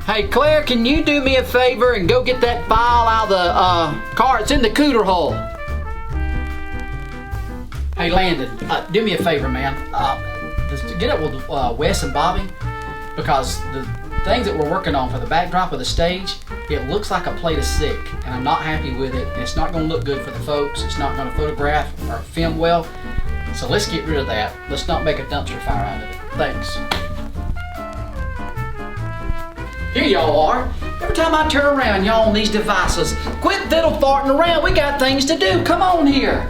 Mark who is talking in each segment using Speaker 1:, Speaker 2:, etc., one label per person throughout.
Speaker 1: Hey Claire, can you do me a favor and go get that file out of the car? It's in the cooter hole. Hey Landon, do me a favor, man. Just get up with Wes and Bobby, because the things that we're working on for the backdrop of the stage, it looks like a plate of sick, and I'm not happy with it, and it's not going to look good for the folks. It's not going to photograph or film well. So let's get rid of that. Let's not make a dumpster fire out of it. Thanks. Here y'all are. Every time I turn around, y'all on these devices. Quit fiddle farting around. We got things to do. Come on here.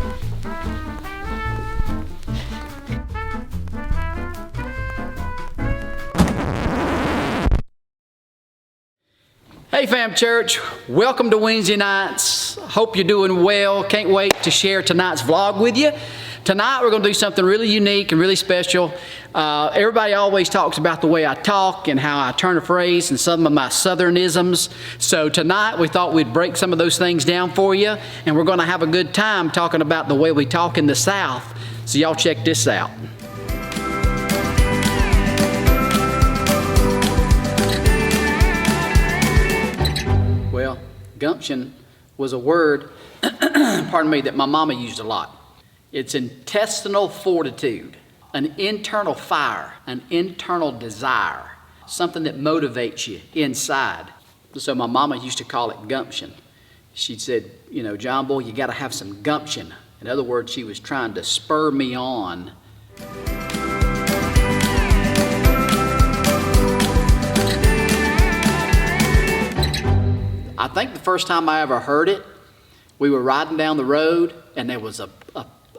Speaker 1: Hey fam church, welcome to Wednesday nights. Hope you're doing well. Can't wait to share tonight's vlog with you. Tonight we're going to do something really unique and really special. Everybody always talks about the way I talk and how I turn a phrase and some of my Southernisms. So tonight we thought we'd break some of those things down for you, and we're going to have a good time talking about the way we talk in the South. So y'all check this out. Well, gumption was a word, pardon me, that my mama used a lot. It's intestinal fortitude, an internal fire, an internal desire, something that motivates you inside. So my mama used to call it gumption. She said, you know, John boy, you got to have some gumption. In other words, she was trying to spur me on. I think the first time I ever heard it, we were riding down the road and there was a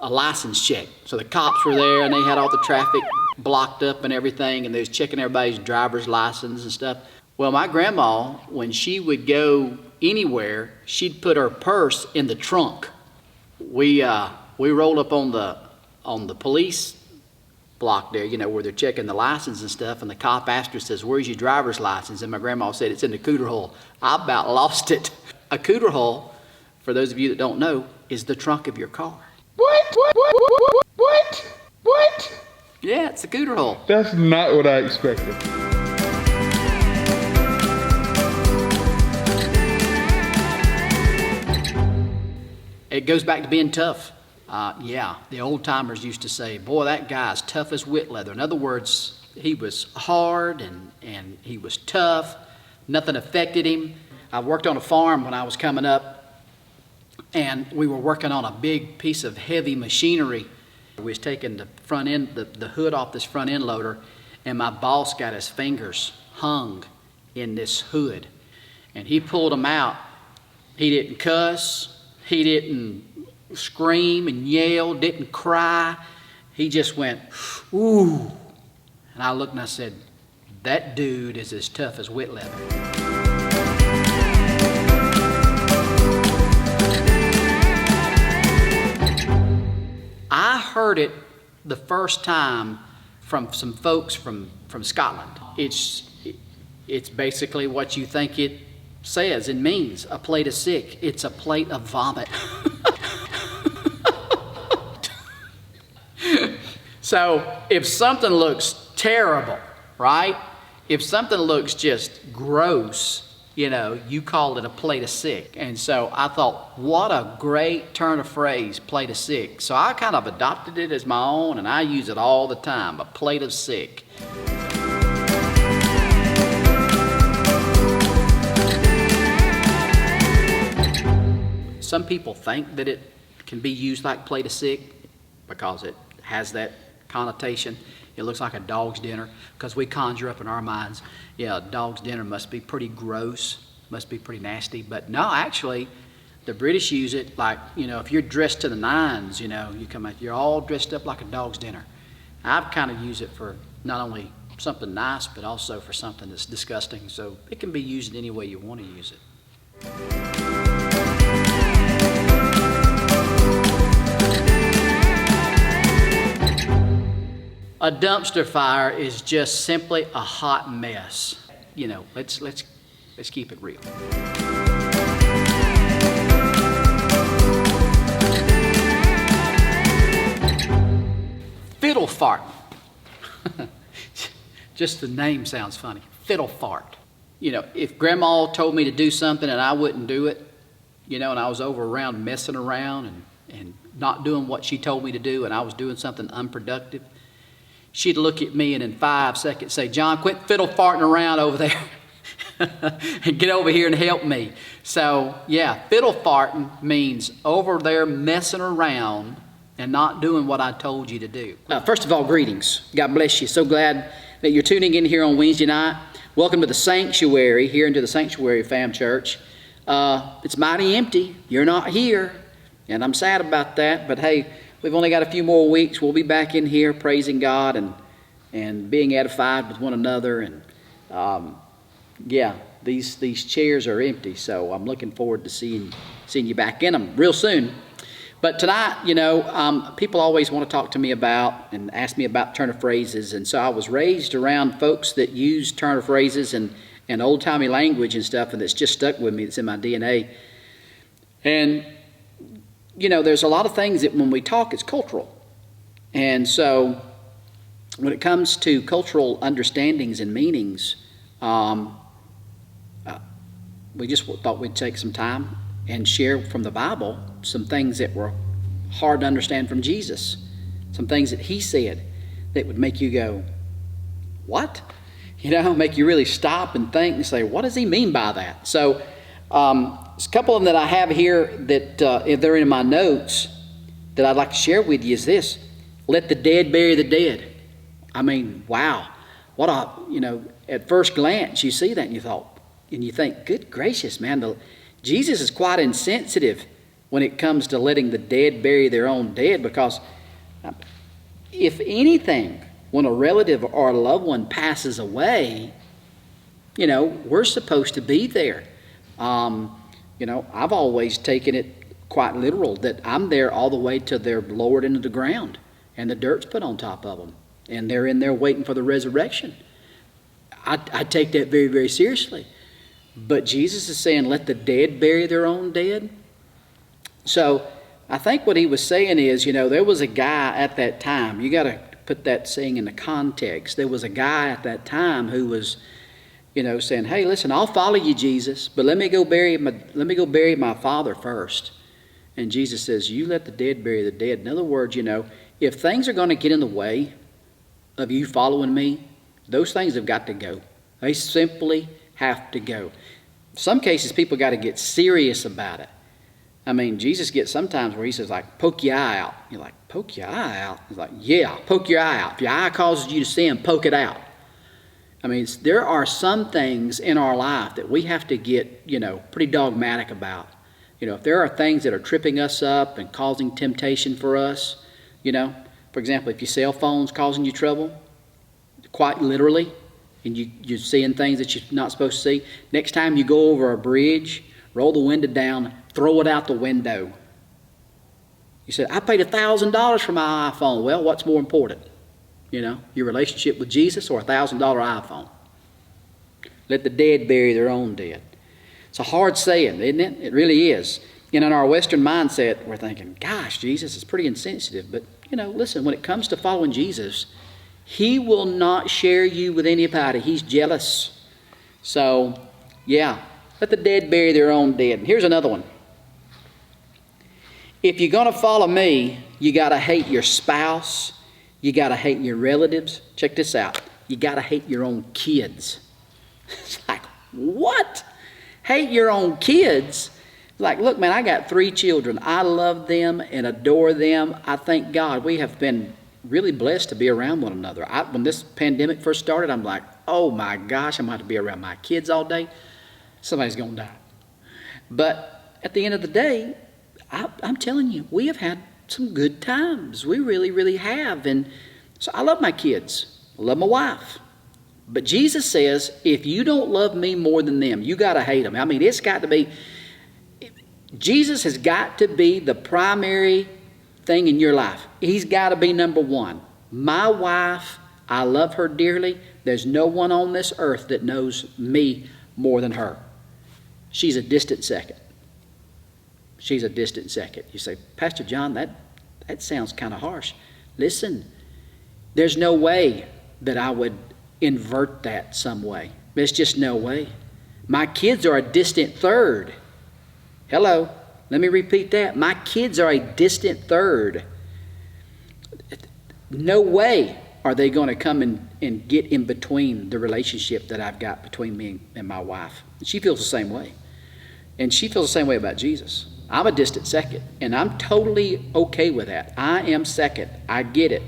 Speaker 1: license check. So the cops were there and they had all the traffic blocked up and everything, and they was checking everybody's driver's license and stuff. Well, my grandma, when she would go anywhere, she'd put her purse in the trunk. We rolled up on the police block there, you know, where they're checking the license and stuff, and the cop asked her, says, "Where's your driver's license?" And my grandma said, "It's in the cooter hole." I about lost it. A cooter hole, for those of you that don't know, is the trunk of your car.
Speaker 2: What?
Speaker 1: Yeah, it's the cooter hole.
Speaker 2: That's not what I expected.
Speaker 1: It goes back to being tough. Yeah, the old timers used to say, boy, that guy's tough as whit leather. In other words, he was hard and he was tough. Nothing affected him. I worked on a farm when I was coming up, and we were working on a big piece of heavy machinery. We was taking the front end, the hood off this front end loader, and my boss got his fingers hung in this hood. And he pulled them out. He didn't cuss. He didn't scream and yell, didn't cry. He just went, ooh. And I looked and I said, that dude is as tough as whit leather. I heard it the first time from some folks from Scotland. It's basically what you think it says and means, a plate of sick. It's a plate of vomit. So if something looks terrible, right? If something looks just gross, you know, you call it a plate of sick. And so I thought, what a great turn of phrase, plate of sick. So I kind of adopted it as my own, and I use it all the time, a plate of sick. Some people think that it can be used like plate of sick because it has that connotation. It looks like a dog's dinner, because we conjure up in our minds, yeah, a dog's dinner must be pretty gross, must be pretty nasty. But no, actually, the British use it like, you know, if you're dressed to the nines, you know, you come out, you're all dressed up like a dog's dinner. I've kind of used it for not only something nice, but also for something that's disgusting. So it can be used any way you want to use it. A dumpster fire is just simply a hot mess. You know, let's keep it real. Fiddle fart. Just the name sounds funny. Fiddle fart. if Grandma told me to do something and I wouldn't do it, and I was over around messing around and not doing what she told me to do, and I was doing something unproductive, she'd look at me and in 5 seconds say, "John, quit fiddle farting around over there and get over here and help me." So, yeah, fiddle farting means over there messing around and not doing what I told you to do. First of all, greetings. God bless you. So glad that you're tuning in here on Wednesday night. Welcome to the sanctuary, here into the Sanctuary Fam Church. It's mighty empty. You're not here, and I'm sad about that. But hey, we've only got a few more weeks. We'll be back in here praising God and being edified with one another. And these chairs are empty, so I'm looking forward to seeing you back in them real soon. But tonight, people always want to talk to me about and ask me about turn of phrases. And so I was raised around folks that use turn of phrases and old-timey language and stuff, and it's just stuck with me. It's in my DNA. And, there's a lot of things that when we talk, it's cultural. And so when it comes to cultural understandings and meanings, we just thought we'd take some time and share from the Bible some things that were hard to understand from Jesus. Some things that he said that would make you go, what? Make you really stop and think and say, what does he mean by that? So there's a couple of them that I have here that if they're in my notes that I'd like to share with you is this: let the dead bury the dead. I mean, wow. At first glance you see that and you think, good gracious, man, Jesus is quite insensitive when it comes to letting the dead bury their own dead, because if anything, when a relative or a loved one passes away, we're supposed to be there. I've always taken it quite literal that I'm there all the way till they're lowered into the ground and the dirt's put on top of them and they're in there waiting for the resurrection. I take that very, very seriously. But Jesus is saying, let the dead bury their own dead. So I think what he was saying is, there was a guy at that time. You got to put that saying in the context. There was a guy at that time who was, saying, hey, listen, I'll follow you, Jesus, but let me go bury my father first. And Jesus says, you let the dead bury the dead. In other words, if things are going to get in the way of you following me, those things have got to go. They simply have to go. In some cases, people got to get serious about it. I mean, Jesus gets sometimes where he says, like, poke your eye out. You're like, poke your eye out? He's like, yeah, poke your eye out. If your eye causes you to sin, poke it out. I mean, there are some things in our life that we have to get, pretty dogmatic about. If there are things that are tripping us up and causing temptation for us, for example, if your cell phone's causing you trouble, quite literally, and you're seeing things that you're not supposed to see, next time you go over a bridge, roll the window down, throw it out the window. You said, I paid $1,000 for my iPhone. Well, what's more important? Your relationship with Jesus or a $1,000 iPhone? Let the dead bury their own dead. It's a hard saying, isn't it? It really is. In our Western mindset, we're thinking, gosh, Jesus is pretty insensitive. But, listen, when it comes to following Jesus, he will not share you with anybody. He's jealous. So, yeah, let the dead bury their own dead. Here's another one. If you're going to follow me, you got to hate your spouse. You got to hate your relatives. Check this out. You got to hate your own kids. It's like, what? Hate your own kids? Like, look, man, I got 3 children. I love them and adore them. I thank God we have been really blessed to be around one another. When this pandemic first started, I'm like, oh my gosh, I'm going to have to be around my kids all day. Somebody's going to die. But at the end of the day, I'm telling you, we have had some good times. We really, really have. And so I love my kids. I love my wife. But Jesus says, if you don't love me more than them, you got to hate them. I mean, it's got to be, Jesus has got to be the primary thing in your life. He's got to be number one. My wife, I love her dearly. There's no one on this earth that knows me more than her. She's a distant second. She's a distant second. You say, Pastor John, that sounds kind of harsh. Listen, there's no way that I would invert that some way. There's just no way. My kids are a distant third. Hello, let me repeat that. My kids are a distant third. No way are they going to come and get in between the relationship that I've got between me and my wife. She feels the same way. And she feels the same way about Jesus. I'm a distant second, and I'm totally okay with that. I am second. I get it.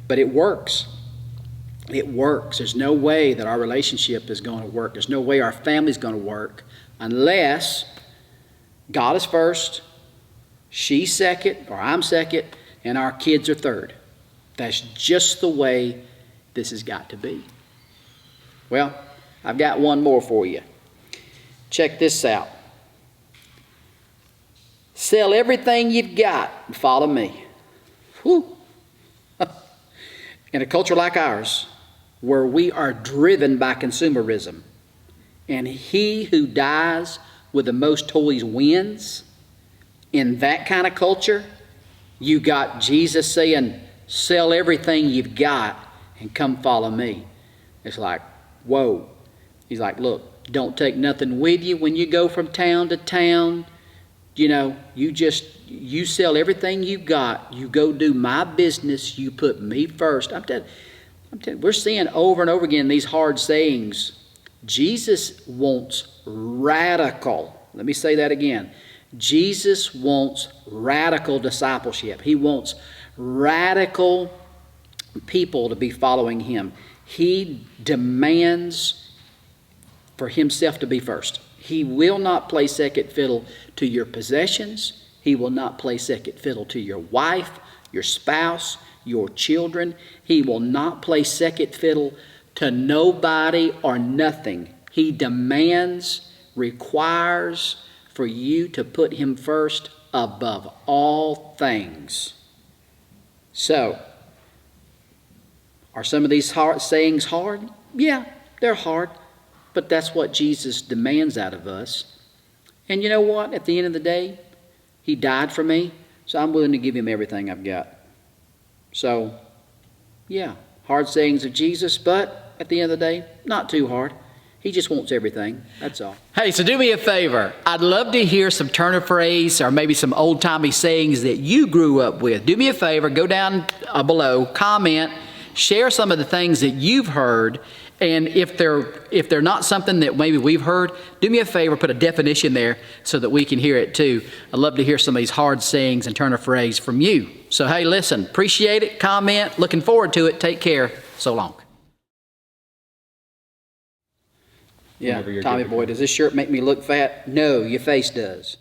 Speaker 1: But it works. It works. There's no way that our relationship is going to work. There's no way our family's going to work unless God is first, she's second, or I'm second, and our kids are third. That's just the way this has got to be. Well, I've got one more for you. Check this out. Sell everything you've got and follow me. Whew. In a culture like ours, where we are driven by consumerism, and he who dies with the most toys wins, in that kind of culture, you got Jesus saying, sell everything you've got and come follow me. It's like, whoa. He's like, look, don't take nothing with you when you go from town to town. You know, you sell everything you've got. You go do my business. You put me first. I'm telling you, we're seeing over and over again these hard sayings. Jesus wants radical. Let me say that again. Jesus wants radical discipleship. He wants radical people to be following him. He demands for himself to be first. He will not play second fiddle to your possessions. He will not play second fiddle to your wife, your spouse, your children. He will not play second fiddle to nobody or nothing. He demands, requires for you to put him first above all things. So, are some of these sayings hard? Yeah, they're hard. But that's what Jesus demands out of us. And you know what? At the end of the day, he died for me, so I'm willing to give him everything I've got. So, yeah, hard sayings of Jesus, but at the end of the day, not too hard. He just wants everything. That's all. Hey, so do me a favor. I'd love to hear some turn of phrase or maybe some old-timey sayings that you grew up with. Do me a favor. Go down below, comment, share some of the things that you've heard. And if they're not something that maybe we've heard, do me a favor, put a definition there so that we can hear it too. I'd love to hear some of these hard sayings and turn of phrase from you. So, hey, listen, appreciate it. Comment. Looking forward to it. Take care. So long. Yeah, Tommy boy, does this shirt make me look fat? No, your face does.